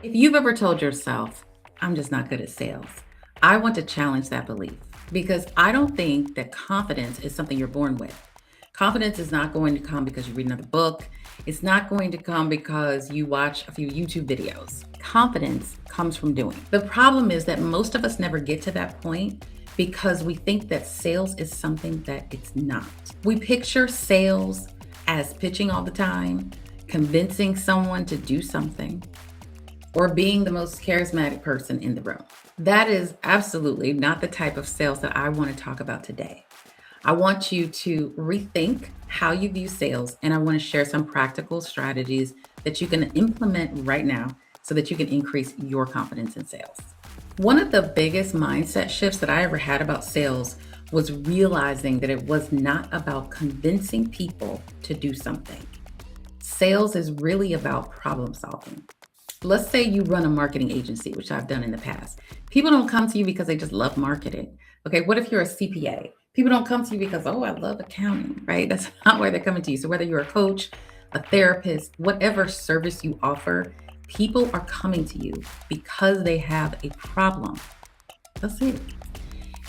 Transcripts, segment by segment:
If you've ever told yourself, I'm just not good at sales, I want to challenge that belief because I don't think that confidence is something you're born with. Confidence is not going to come because you read another book. It's not going to come because you watch a few YouTube videos. Confidence comes from doing. The problem is that most of us never get to that point because we think that sales is something that it's not. We picture sales as pitching all the time, convincing someone to do something, or being the most charismatic person in the room. That is absolutely not the type of sales that I want to talk about today. I want you to rethink how you view sales, and I want to share some practical strategies that you can implement right now so that you can increase your confidence in sales. One of the biggest mindset shifts that I ever had about sales was realizing that it was not about convincing people to do something. Sales is really about problem solving. Let's say you run a marketing agency, which I've done in the past. People don't come to you because they just love marketing. Okay, what if you're a CPA? People don't come to you because, oh, I love accounting, right? That's not where they're coming to you. So whether you're a coach, a therapist, whatever service you offer, people are coming to you because they have a problem. That's it.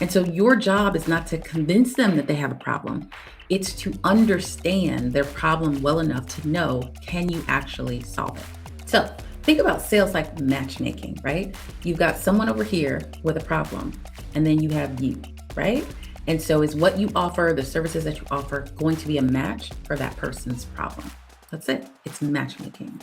And so your job is not to convince them that they have a problem. It's to understand their problem well enough to know, can you actually solve it? So think about sales like matchmaking, right? You've got someone over here with a problem, and then you have you, right? And so is what you offer, the services that you offer, going to be a match for that person's problem? That's it. It's matchmaking.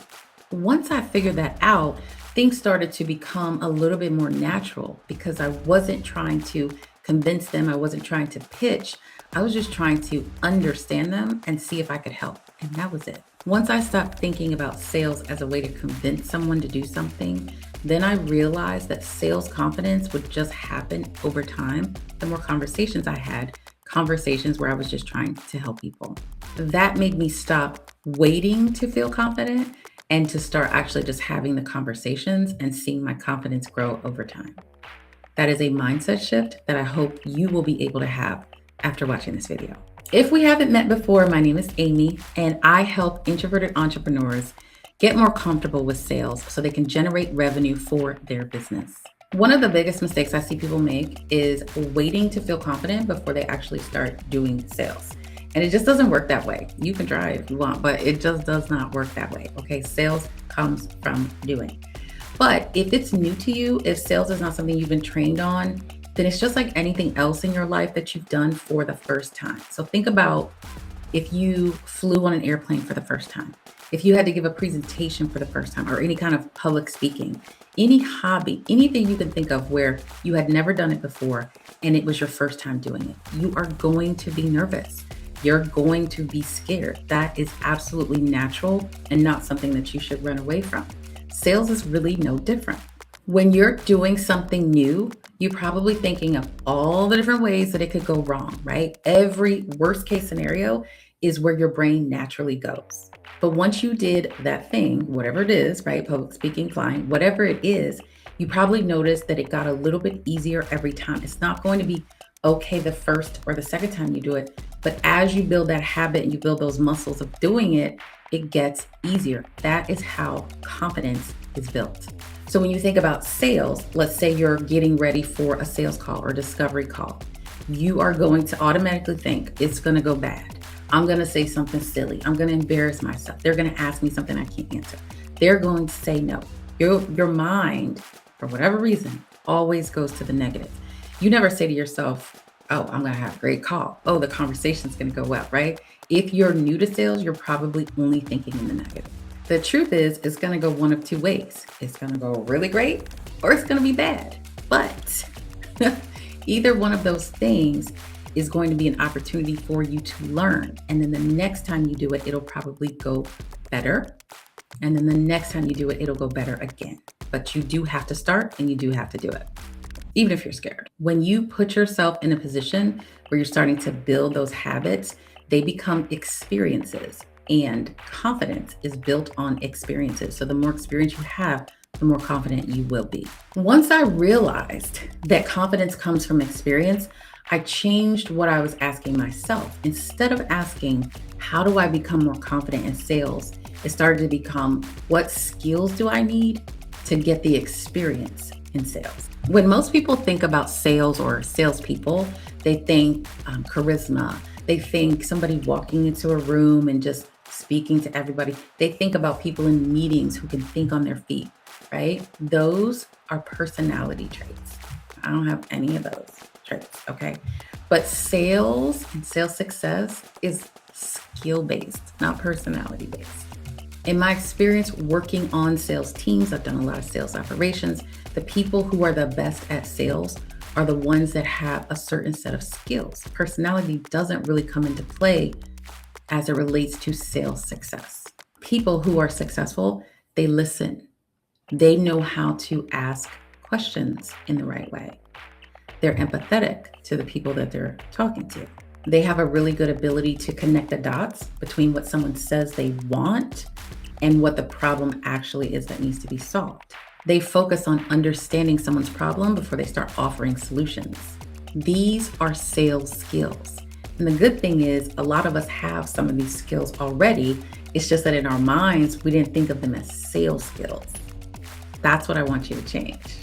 Once I figured that out, things started to become a little bit more natural because I wasn't trying to convince them. I wasn't trying to pitch. I was just trying to understand them and see if I could help. And that was it. Once I stopped thinking about sales as a way to convince someone to do something, then I realized that sales confidence would just happen over time. The more conversations I had, conversations where I was just trying to help people. That made me stop waiting to feel confident and to start actually just having the conversations and seeing my confidence grow over time. That is a mindset shift that I hope you will be able to have after watching this video. If we haven't met before, my name is Amy, and I help introverted entrepreneurs get more comfortable with sales so they can generate revenue for their business. One of the biggest mistakes I see people make is waiting to feel confident before they actually start doing sales. And it just doesn't work that way. You can try if you want, but it just does not work that way. Okay, sales comes from doing. But if it's new to you, if sales is not something you've been trained on, then it's just like anything else in your life that you've done for the first time. So think about if you flew on an airplane for the first time, if you had to give a presentation for the first time, or any kind of public speaking, any hobby, anything you can think of where you had never done it before and it was your first time doing it, you are going to be nervous. You're going to be scared. That is absolutely natural and not something that you should run away from. Sales is really no different. When you're doing something new, you're probably thinking of all the different ways that it could go wrong, right? Every worst case scenario is where your brain naturally goes. But once you did that thing, whatever it is, right? Public speaking, flying, whatever it is, you probably noticed that it got a little bit easier every time. It's not going to be okay the first or the second time you do it, but as you build that habit and you build those muscles of doing it, it gets easier. That is how confidence is built. So when you think about sales, let's say you're getting ready for a sales call or discovery call, you are going to automatically think it's going to go bad. I'm going to say something silly. I'm going to embarrass myself. They're going to ask me something I can't answer. They're going to say no. Your mind, for whatever reason, always goes to the negative. You never say to yourself, oh, I'm going to have a great call. Oh, the conversation's going to go well, right? If you're new to sales, you're probably only thinking in the negative. The truth is, it's going to go one of two ways. It's going to go really great or it's going to be bad. But either one of those things is going to be an opportunity for you to learn. And then the next time you do it, it'll probably go better. And then the next time you do it, it'll go better again. But you do have to start and you do have to do it, even if you're scared. When you put yourself in a position where you're starting to build those habits, they become experiences, and confidence is built on experiences. So the more experience you have, the more confident you will be. Once I realized that confidence comes from experience, I changed what I was asking myself. Instead of asking, how do I become more confident in sales? It started to become, what skills do I need to get the experience in sales. When most people think about sales or salespeople, they think charisma. They think somebody walking into a room and just speaking to everybody. They think about people in meetings who can think on their feet, right? Those are personality traits. I don't have any of those traits, okay? But sales and sales success is skill based, not personality based. In my experience working on sales teams, I've done a lot of sales operations. The people who are the best at sales are the ones that have a certain set of skills. Personality doesn't really come into play as it relates to sales success. People who are successful, they listen. They know how to ask questions in the right way. They're empathetic to the people that they're talking to. They have a really good ability to connect the dots between what someone says they want and what the problem actually is that needs to be solved. They focus on understanding someone's problem before they start offering solutions. These are sales skills. And the good thing is, a lot of us have some of these skills already. It's just that in our minds, we didn't think of them as sales skills. That's what I want you to change.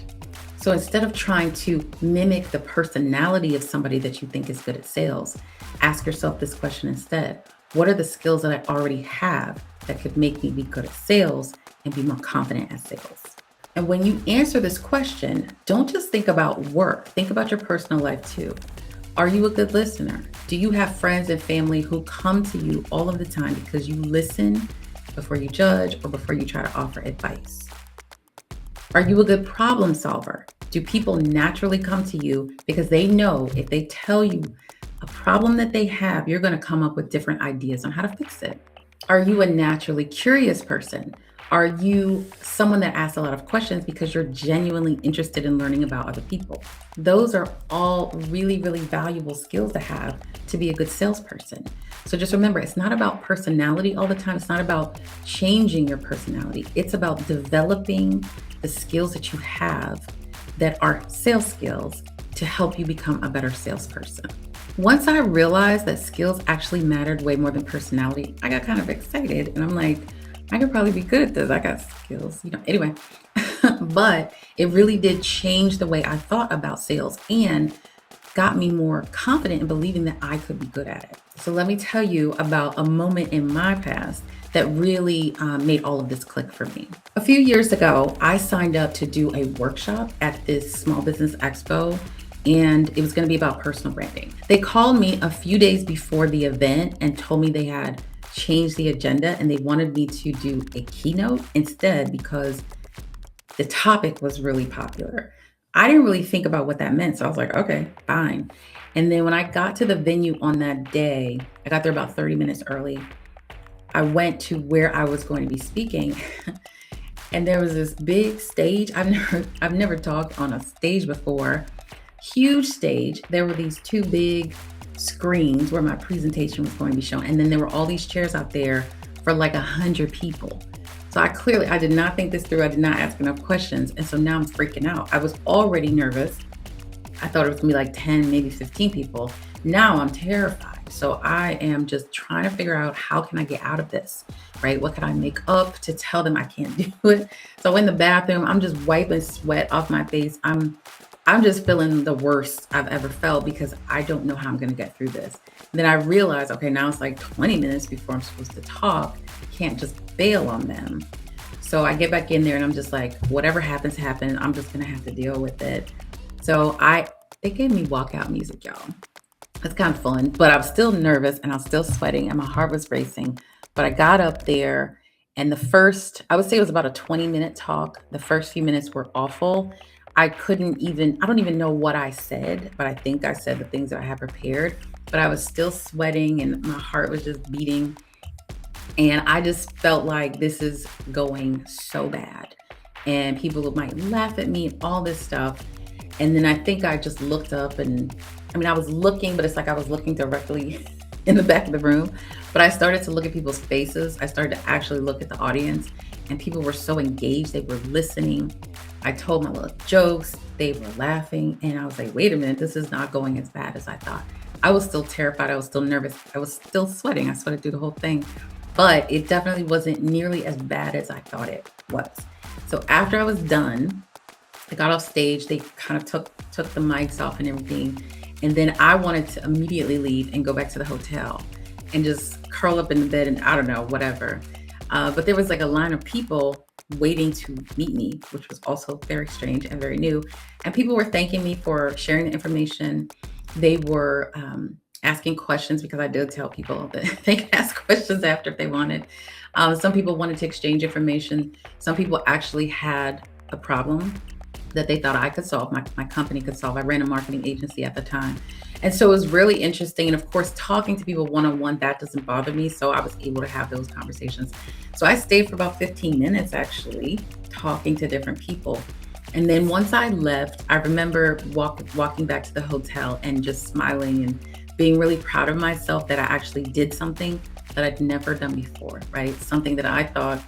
So instead of trying to mimic the personality of somebody that you think is good at sales, ask yourself this question instead. What are the skills that I already have that could make me be good at sales and be more confident at sales? And when you answer this question, don't just think about work, think about your personal life too. Are you a good listener? Do you have friends and family who come to you all of the time because you listen before you judge or before you try to offer advice? Are you a good problem solver? Do people naturally come to you because they know if they tell you a problem that they have, you're going to come up with different ideas on how to fix it? Are you a naturally curious person? Are you someone that asks a lot of questions because you're genuinely interested in learning about other people? Those are all really, really valuable skills to have to be a good salesperson. So just remember, it's not about personality all the time. It's not about changing your personality. It's about developing the skills that you have that are sales skills to help you become a better salesperson. Once I realized that skills actually mattered way more than personality, I got kind of excited and I'm like, I could probably be good at this. I got skills, anyway. But it really did change the way I thought about sales and got me more confident in believing that I could be good at it. So let me tell you about a moment in my past that really made all of this click for me. A few years ago, I signed up to do a workshop at this small business expo, and it was going to be about personal branding. They called me a few days before the event and told me they had changed the agenda and they wanted me to do a keynote instead because the topic was really popular. I didn't really think about what that meant. So I was like, okay, fine. And then when I got to the venue on that day, I got there about 30 minutes early. I went to where I was going to be speaking and there was this big stage. I've never talked on a stage before. Huge stage. There were these two big screens where my presentation was going to be shown. And then there were all these chairs out there for like 100 people. So I did not think this through. I did not ask enough questions. And so now I'm freaking out. I was already nervous. I thought it was gonna be like 10, maybe 15 people. Now I'm terrified. So I am just trying to figure out how can I get out of this, right? What can I make up to tell them I can't do it? So in the bathroom, I'm just wiping sweat off my face. I'm just feeling the worst I've ever felt because I don't know how I'm gonna get through this. And then I realized, okay, now it's like 20 minutes before I'm supposed to talk. I can't just bail on them. So I get back in there and I'm just like, whatever happens, happen. I'm just gonna have to deal with it. So they gave me walkout music, y'all. It's kind of fun, but I was still nervous and I was still sweating and my heart was racing. But I got up there and I would say it was about a 20-minute talk. The first few minutes were awful. I don't even know what I said, but I think I said the things that I had prepared, but I was still sweating and my heart was just beating. And I just felt like this is going so bad and people might laugh at me and all this stuff. And then I think I just looked up I was looking, but it's like I was looking directly in the back of the room. But I started to look at people's faces. I started to actually look at the audience and people were so engaged. They were listening. I told my little jokes. They were laughing. And I was like, wait a minute, this is not going as bad as I thought. I was still terrified. I was still nervous. I was still sweating. I sweated through the whole thing. But it definitely wasn't nearly as bad as I thought it was. So after I was done, I got off stage. They kind of took the mics off and everything. And then I wanted to immediately leave and go back to the hotel and just curl up in the bed and I don't know, whatever. But there was like a line of people waiting to meet me, which was also very strange and very new. And people were thanking me for sharing the information. They were asking questions because I did tell people that they could ask questions after if they wanted. Some people wanted to exchange information. Some people actually had a problem that they thought I could solve, my company could solve. I ran a marketing agency at the time. And so it was really interesting. And of course, talking to people one-on-one, that doesn't bother me. So I was able to have those conversations. So I stayed for about 15 minutes actually, talking to different people. And then once I left, I remember walking back to the hotel and just smiling and being really proud of myself that I actually did something that I'd never done before, right? Something that I thought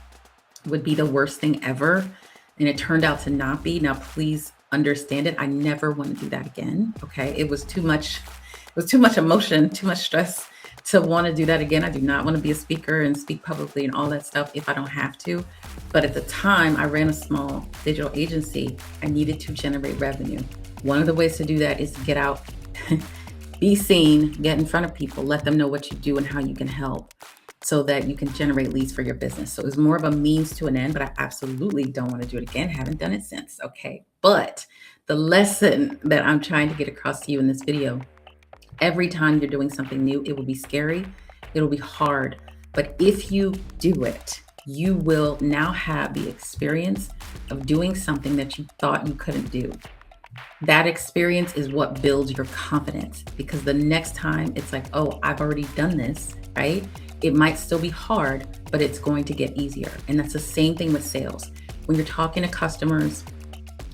would be the worst thing ever. And it turned out to not be. Now, please understand it. I never want to do that again. Okay. It was too much. It was too much emotion, too much stress to want to do that again. I do not want to be a speaker and speak publicly and all that stuff if I don't have to. But at the time, I ran a small digital agency. I needed to generate revenue. One of the ways to do that is to get out, be seen, get in front of people, let them know what you do and how you can help so that you can generate leads for your business. So it was more of a means to an end, but I absolutely don't want to do it again. Haven't done it since. Okay. But the lesson that I'm trying to get across to you in this video, every time you're doing something new, it will be scary. It'll be hard. But if you do it, you will now have the experience of doing something that you thought you couldn't do. That experience is what builds your confidence, because the next time it's like, oh, I've already done this, right? It might still be hard, but it's going to get easier. And that's the same thing with sales. When you're talking to customers,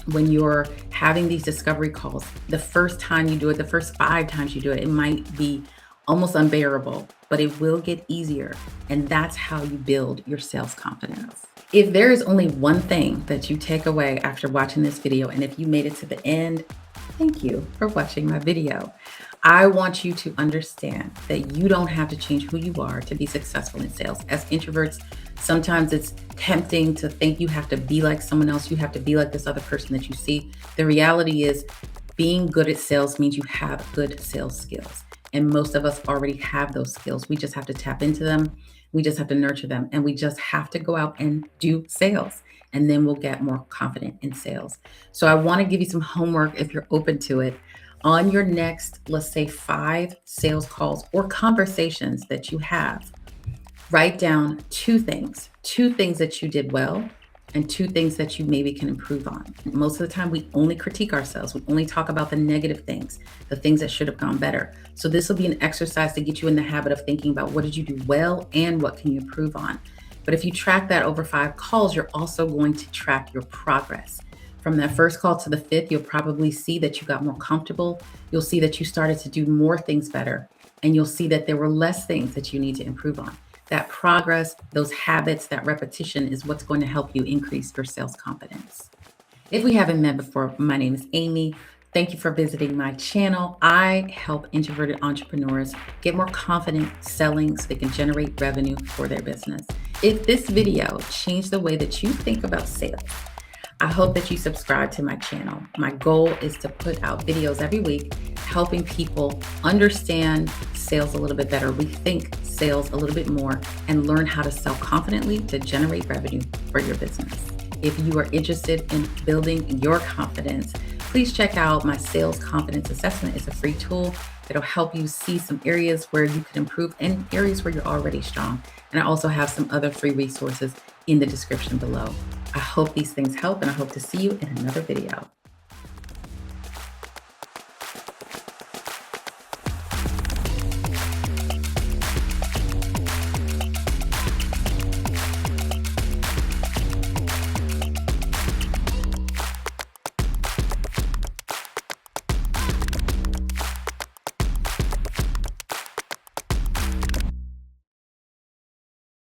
when you're having these discovery calls, the first time you do it, the first 5 times you do it, it might be almost unbearable, but it will get easier. And that's how you build your sales confidence. If there is only one thing that you take away after watching this video, and if you made it to the end, thank you for watching my video. I want you to understand that you don't have to change who you are to be successful in sales. As introverts, sometimes it's tempting to think you have to be like someone else. You have to be like this other person that you see. The reality is being good at sales means you have good sales skills. And most of us already have those skills. We just have to tap into them. We just have to nurture them. And we just have to go out and do sales. And then we'll get more confident in sales. So I want to give you some homework if you're open to it. On your next, let's say 5 sales calls or conversations that you have, write down 2 things that you did well and 2 things that you maybe can improve on. Most of the time, we only critique ourselves. We only talk about the negative things, the things that should have gone better. So this will be an exercise to get you in the habit of thinking about what did you do well and what can you improve on. But if you track that over 5 calls, you're also going to track your progress. From that first call to the 5th, you'll probably see that you got more comfortable. You'll see that you started to do more things better. And you'll see that there were less things that you need to improve on. That progress, those habits, that repetition is what's going to help you increase your sales confidence. If we haven't met before, my name is Amy. Thank you for visiting my channel. I help introverted entrepreneurs get more confident selling so they can generate revenue for their business. If this video changed the way that you think about sales, I hope that you subscribe to my channel. My goal is to put out videos every week, helping people understand sales a little bit better, rethink sales a little bit more, and learn how to sell confidently to generate revenue for your business. If you are interested in building your confidence, please check out my sales confidence assessment. It's a free tool that'll help you see some areas where you could improve and areas where you're already strong. And I also have some other free resources in the description below. I hope these things help, and I hope to see you in another video.